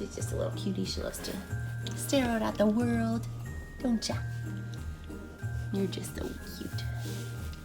She's just a little cutie. She loves to stare out at the world, don't ya? You're just so cute.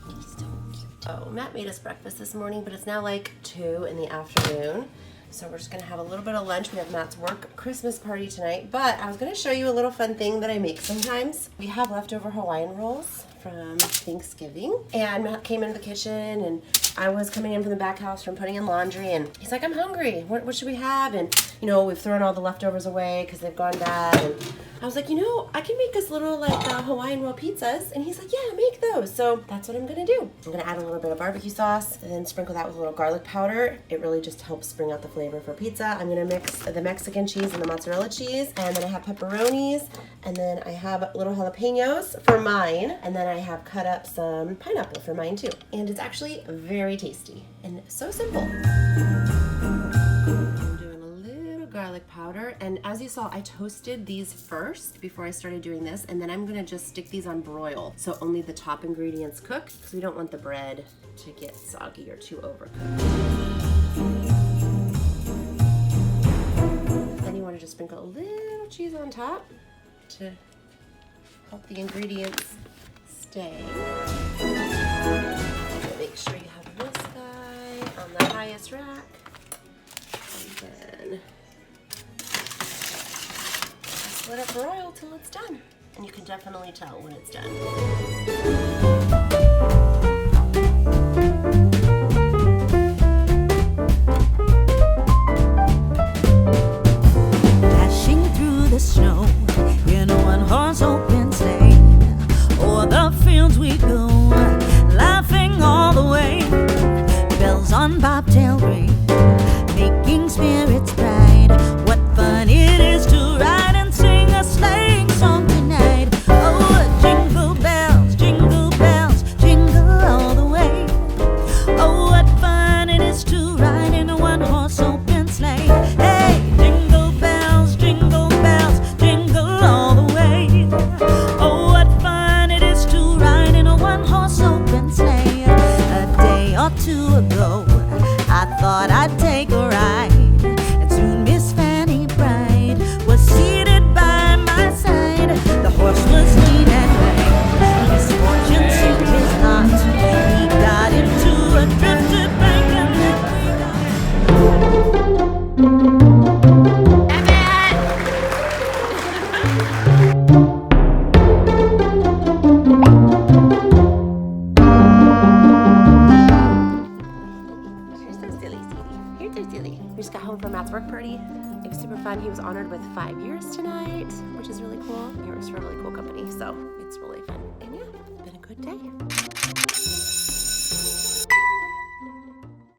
You're so cute. Oh, Matt made us breakfast this morning, but it's now like 2 in the afternoon. So we're just gonna have a little bit of lunch. We have Matt's work Christmas party tonight, but I was gonna show you a little fun thing that I make sometimes. We have leftover Hawaiian Rolls from Thanksgiving, and Matt came into the kitchen, and I was coming in from the back house from putting in laundry, and he's like, I'm hungry, what should we have? And you know, we've thrown all the leftovers away because they've gone bad, and I was like, you know, I can make us little like Hawaiian roll pizzas. And he's like, yeah, make those. So that's what I'm gonna do. I'm gonna add a little bit of barbecue sauce and then sprinkle that with a little garlic powder. It really just helps bring out the flavor for pizza. I'm gonna mix the Mexican cheese and the mozzarella cheese, and then I have pepperonis, and then I have little jalapenos for mine, and then I have cut up some pineapple for mine too. And it's actually very tasty and so simple. Garlic powder, and as you saw, I toasted these first before I started doing this, and then I'm gonna just stick these on broil, so only the top ingredients cook, because we don't want the bread to get soggy or too overcooked. Then you want to just sprinkle a little cheese on top to help the ingredients stay. Make sure you have this guy on the highest rack, and then let it broil till it's done. And you can definitely tell when it's done. Dashing through the snow in a one-horse open sleigh, o'er the fields we go, laughing all the way. Bells on bobtail ring, making spirits bright. What fun it is to ride and sing a sleighing song tonight. Oh, jingle bells, jingle all the way. Oh, what fun it is to ride in a one-horse open sleigh. Hey, jingle bells, jingle all the way. Oh, what fun it is to ride in a one-horse open sleigh. A day or two ago, I thought I'd take a ride, and soon Miss Fanny Bride was seated by my side. The horse was lean and lame, misfortune seemed his lot. He got into a drifted bank, and then we We just got home from Matt's work party. It was super fun. He was honored with 5 years tonight, which is really cool. He works for a really cool company, so it's really fun. And yeah, been a good day.